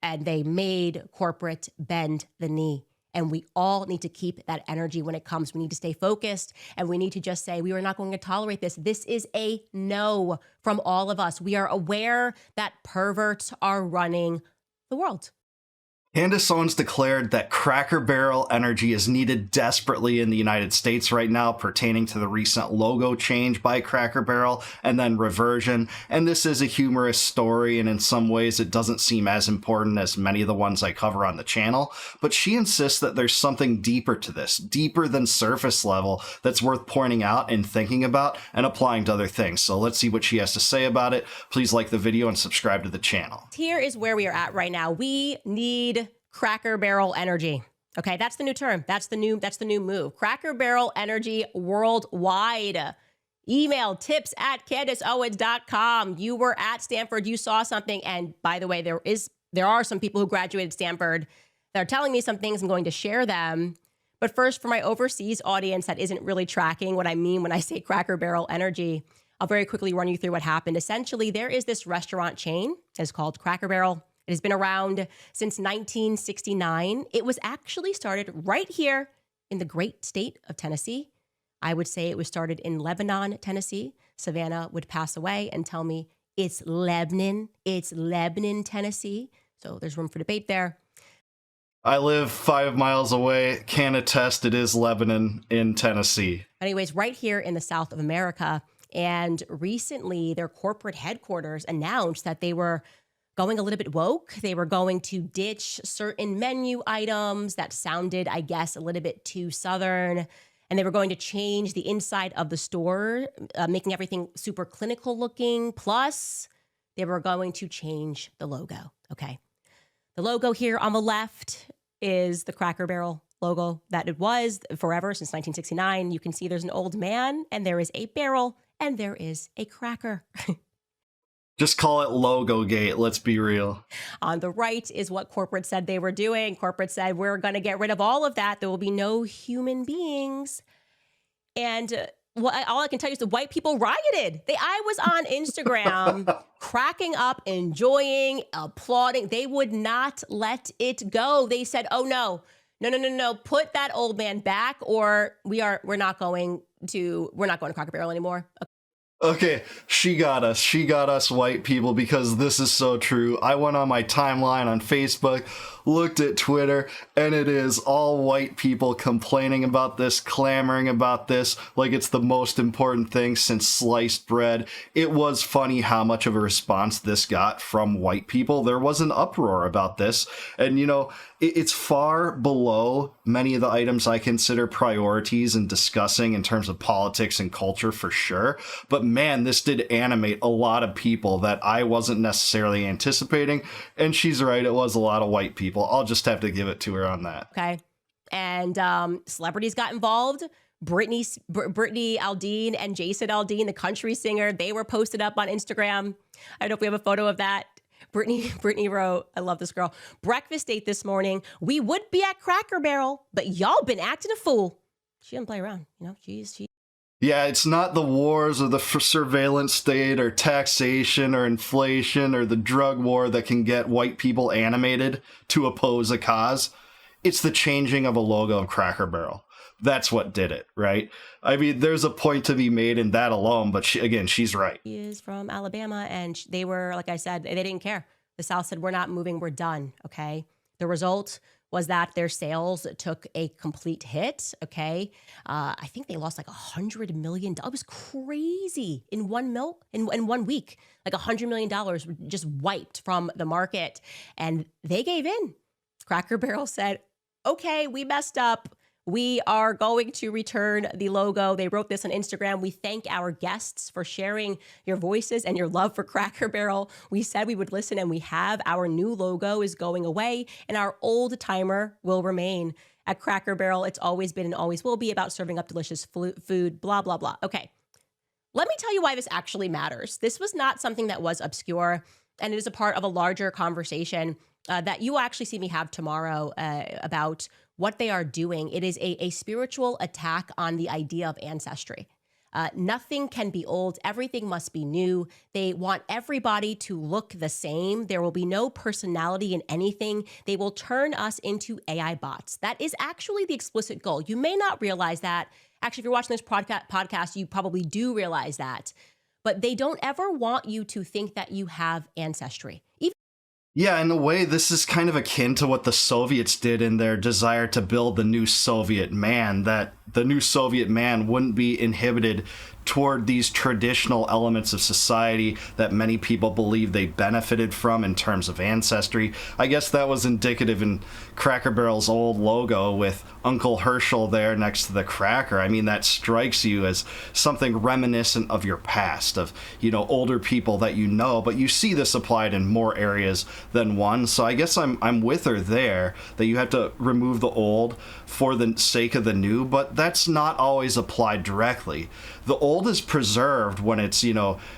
and they made corporate bend the knee. And we all need to keep that energy when it comes. We need to stay focused, and we need to just say, we are not going to tolerate this. This is a no from all of us. We are aware that perverts are running the world. Candace Owens declared that Cracker Barrel energy is needed desperately in the United States right now, pertaining to the recent logo change by Cracker Barrel and then reversion. And this is a humorous story, and in some ways it doesn't seem as important as many of the ones I cover on the channel. But she insists that there's something deeper to this, deeper than surface level, that's worth pointing out and thinking about and applying to other things. So let's see what she has to say about it. Please like the video and subscribe to the channel. Here is where we are at right now. We need Cracker Barrel energy. Okay, that's the new term. That's the new move. Cracker Barrel energy worldwide. Email tips@CandaceOwens.com. You were at Stanford, you saw something, and by the way, there are some people who graduated Stanford that are telling me some things. I'm going to share them. But first, for my overseas audience that isn't really tracking what I mean when I say Cracker Barrel energy, I'll very quickly run you through what happened. Essentially, there is this restaurant chain. It's called Cracker Barrel. It has been around since 1969. It was actually started right here in the great state of Tennessee. I would say it was started in Lebanon, Tennessee. Savannah would pass away and tell me it's Lebanon, Tennessee. So there's room for debate there. I live 5 miles away. Can attest it is Lebanon in Tennessee. Anyways, right here in the South of America. And recently their corporate headquarters announced that they were going a little bit woke. They were going to ditch certain menu items that sounded, I guess, a little bit too Southern. And they were going to change the inside of the store, making everything super clinical looking. Plus, they were going to change the logo. Okay. The logo here on the left is the Cracker Barrel logo that it was forever since 1969. You can see there's an old man, and there is a barrel, and there is a cracker. Just call it Logo Gate, let's be real. On the right is what corporate said they were doing. Corporate said, we're going to get rid of all of that. There will be no human beings. And all I can tell you is the white people rioted. I was on Instagram cracking up, enjoying, applauding. They would not let it go. They said, oh, no, put that old man back, or we're not going to Cracker Barrel anymore. Okay, she got us white people, because this is so true. I went on my timeline on Facebook, looked at Twitter, and it is all white people complaining about this, clamoring about this, like it's the most important thing since sliced bread. It was funny how much of a response this got from white people. There was an uproar about this, and you know, it's far below many of the items I consider priorities in discussing in terms of politics and culture for sure. But man, this did animate a lot of people that I wasn't necessarily anticipating. And she's right, it was a lot of white people. I'll just have to give it to her on that. Okay. And celebrities got involved. Brittany Aldean and Jason Aldean, the country singer, they were posted up on Instagram. I don't know if we have a photo of that. Brittany wrote, I love this girl. Breakfast date this morning. We would be at Cracker Barrel, but y'all been acting a fool. She didn't play around, you know. She. Yeah, it's not the wars or the surveillance state or taxation or inflation or the drug war that can get white people animated to oppose a cause. It's the changing of a logo of Cracker Barrel. That's what did it, right? I mean, there's a point to be made in that alone, but she's right. She is from Alabama, and they were, like I said, they didn't care. The South said, we're not moving, we're done, okay? The result was that their sales took a complete hit, okay? I think they lost like $100 million. It was crazy in one week. Like $100 million just wiped from the market, and they gave in. Cracker Barrel said, okay, we messed up. We are going to return the logo. They wrote this on Instagram. We thank our guests for sharing your voices and your love for Cracker Barrel. We said we would listen, and we have. Our new logo is going away, and our old timer will remain. At Cracker Barrel, it's always been and always will be about serving up delicious food, blah, blah, blah. Okay, let me tell you why this actually matters. This was not something that was obscure, and it is a part of a larger conversation that you will actually see me have tomorrow about what they are doing. It is a spiritual attack on the idea of ancestry. Nothing can be old. Everything must be new. They want everybody to look the same. There will be no personality in anything. They will turn us into AI bots. That is actually the explicit goal. You may not realize that. Actually, if you're watching this podcast, you probably do realize that. But they don't ever want you to think that you have ancestry. Yeah, in a way, this is kind of akin to what the Soviets did in their desire to build the new Soviet man, that the new Soviet man wouldn't be inhibited toward these traditional elements of society that many people believe they benefited from in terms of ancestry. I guess that was indicative in Cracker Barrel's old logo with Uncle Herschel there next to the cracker. I mean, that strikes you as something reminiscent of your past, of, older people that you know, but you see this applied in more areas than one. So I guess I'm with her there, that you have to remove the old for the sake of the new, but that's not always applied directly. The old is preserved when it's,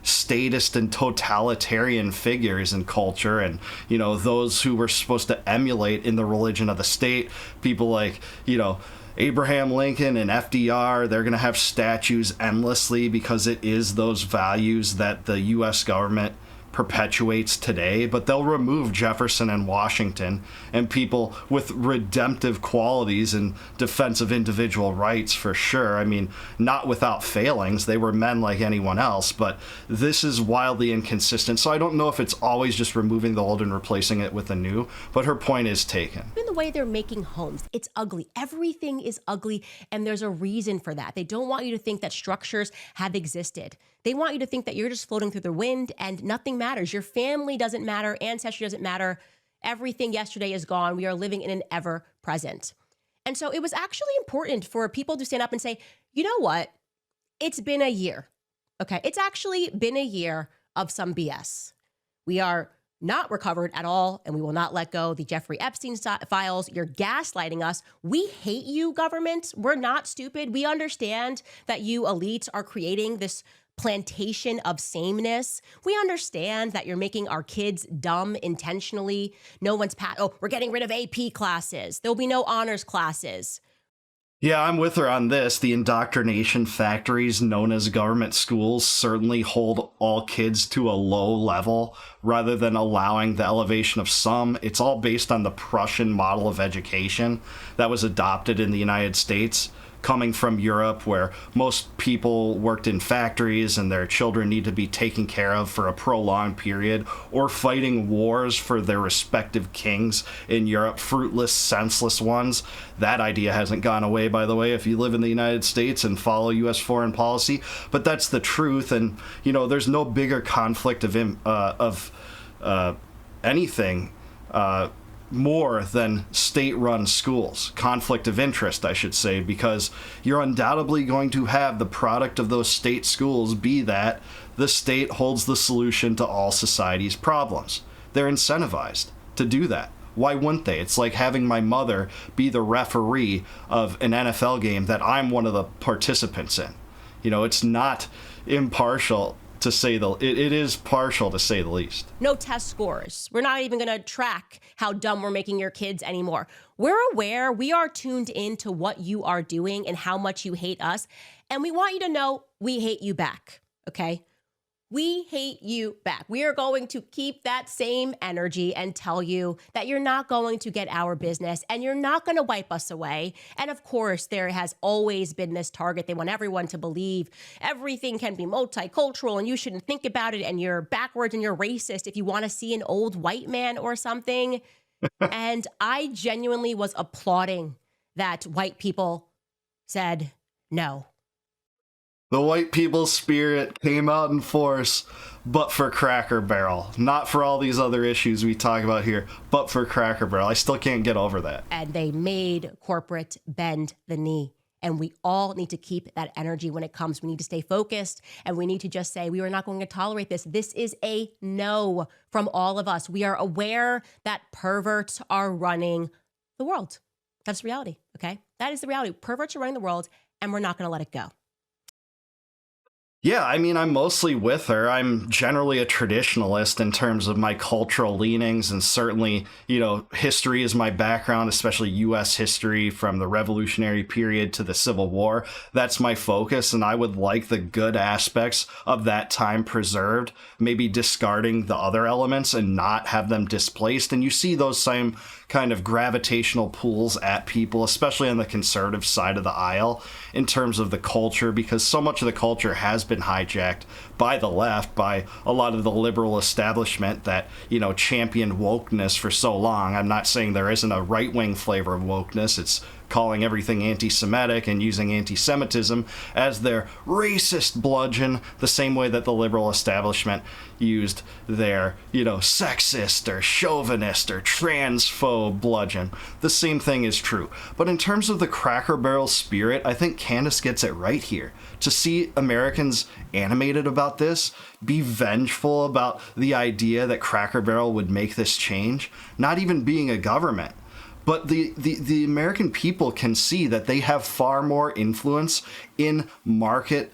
statist and totalitarian figures in culture, and, those who were supposed to emulate in the religion of the state, people like, Abraham Lincoln and FDR. They're going to have statues endlessly because it is those values that the U.S. government perpetuates today, but they'll remove Jefferson and Washington and people with redemptive qualities in defense of individual rights for sure. I mean, not without failings. They were men like anyone else, but this is wildly inconsistent. So I don't know if it's always just removing the old and replacing it with the new, but her point is taken. Even the way they're making homes, it's ugly. Everything is ugly, and there's a reason for that. They don't want you to think that structures have existed. They want you to think that you're just floating through the wind and nothing matters. Your family doesn't matter. Ancestry doesn't matter. Everything yesterday is gone. We are living in an ever present. And so it was actually important for people to stand up and say, you know what? It's been a year. Okay. It's actually been a year of some BS. We are not recovered at all, and we will not let go. The Jeffrey Epstein files, you're gaslighting us. We hate you, government. We're not stupid. We understand that you elites are creating this plantation of sameness. We understand that you're making our kids dumb intentionally. No one's we're getting rid of AP classes. There'll be no honors classes. Yeah, I'm with her on this. The indoctrination factories known as government schools certainly hold all kids to a low level rather than allowing the elevation of some. It's all based on the Prussian model of education that was adopted in the United States, coming from Europe, where most people worked in factories and their children need to be taken care of for a prolonged period, or fighting wars for their respective kings in Europe, fruitless, senseless ones. That idea hasn't gone away, by the way, if you live in the United States and follow U.S. foreign policy. But that's the truth, and there's no bigger conflict of anything more than state-run schools. Conflict of interest, I should say, because you're undoubtedly going to have the product of those state schools be that the state holds the solution to all society's problems. They're incentivized to do that. Why wouldn't they? It's like having my mother be the referee of an NFL game that I'm one of the participants in. It's not impartial to say it is partial, to say the least. No test scores. We're not even going to track how dumb we're making your kids anymore. We're aware. We are tuned in to what you are doing and how much you hate us. And we want you to know we hate you back. Okay? We hate you back. We are going to keep that same energy and tell you that you're not going to get our business and you're not going to wipe us away. And of course, there has always been this target. They want everyone to believe everything can be multicultural and you shouldn't think about it and you're backwards and you're racist if you want to see an old white man or something. And I genuinely was applauding that white people said no. The white people's spirit came out in force, but for Cracker Barrel. Not for all these other issues we talk about here, but for Cracker Barrel. I still can't get over that. And they made corporate bend the knee. And we all need to keep that energy when it comes. We need to stay focused, and we need to just say, we are not going to tolerate this. This is a no from all of us. We are aware that perverts are running the world. That's reality, okay? That is the reality. Perverts are running the world, and we're not going to let it go. Yeah, I mean, I'm mostly with her. I'm generally a traditionalist in terms of my cultural leanings, and certainly, history is my background, especially US history from the Revolutionary period to the Civil War. That's my focus, and I would like the good aspects of that time preserved, maybe discarding the other elements and not have them displaced. And you see those same kind of gravitational pulls at people, especially on the conservative side of the aisle, in terms of the culture, because so much of the culture has been hijacked by the left, by a lot of the liberal establishment that, championed wokeness for so long. I'm not saying there isn't a right-wing flavor of wokeness. It's calling everything anti-Semitic and using anti-Semitism as their racist bludgeon, the same way that the liberal establishment used their, sexist or chauvinist or transphobe bludgeon. The same thing is true. But in terms of the Cracker Barrel spirit, I think Candace gets it right here. To see Americans animated about this, be vengeful about the idea that Cracker Barrel would make this change, not even being a government. But the American people can see that they have far more influence in market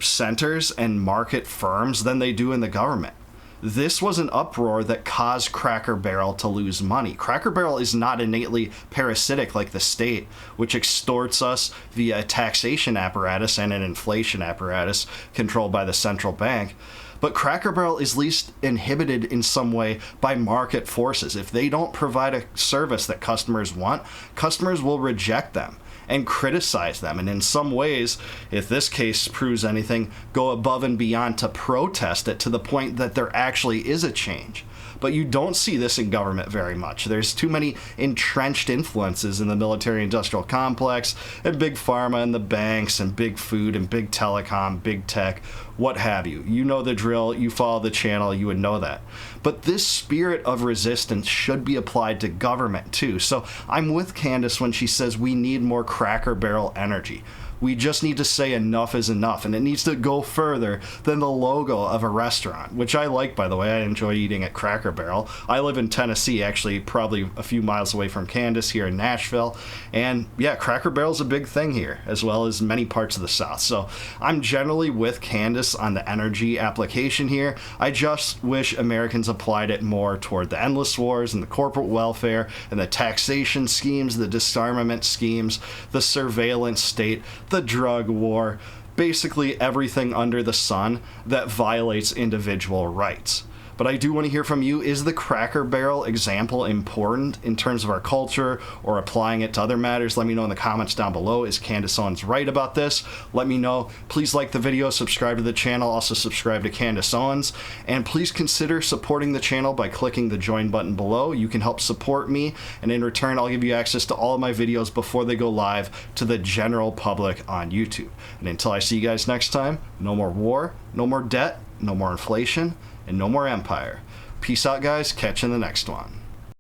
centers and market firms than they do in the government. This was an uproar that caused Cracker Barrel to lose money. Cracker Barrel is not innately parasitic like the state, which extorts us via a taxation apparatus and an inflation apparatus controlled by the central bank. But Cracker Barrel is least inhibited in some way by market forces. If they don't provide a service that customers want, customers will reject them and criticize them. And in some ways, if this case proves anything, go above and beyond to protest it to the point that there actually is a change. But you don't see this in government very much. There's too many entrenched influences in the military-industrial complex and big pharma and the banks and big food and big telecom, big tech, what have you. You know the drill. You follow the channel. You would know that. But this spirit of resistance should be applied to government too. So I'm with Candace when she says we need more Cracker Barrel energy. We just need to say enough is enough, and it needs to go further than the logo of a restaurant, which I like, by the way. I enjoy eating at Cracker Barrel. I live in Tennessee, actually, probably a few miles away from Candace here in Nashville. And yeah, Cracker Barrel's a big thing here, as well as many parts of the South. So I'm generally with Candace on the energy application here. I just wish Americans applied it more toward the endless wars and the corporate welfare and the taxation schemes, the disarmament schemes, the surveillance state, the drug war, basically everything under the sun that violates individual rights. But I do want to hear from you. Is the Cracker Barrel example important in terms of our culture or applying it to other matters? Let me know in the comments down below. Is Candace Owens right about this? Let me know. Please like the video, subscribe to the channel, also subscribe to Candace Owens, and please consider supporting the channel by clicking the join button below. You can help support me, and in return, I'll give you access to all of my videos before they go live to the general public on YouTube. And until I see you guys next time, no more war, no more debt, no more inflation, and no more empire. Peace out, guys. Catch you in the next one.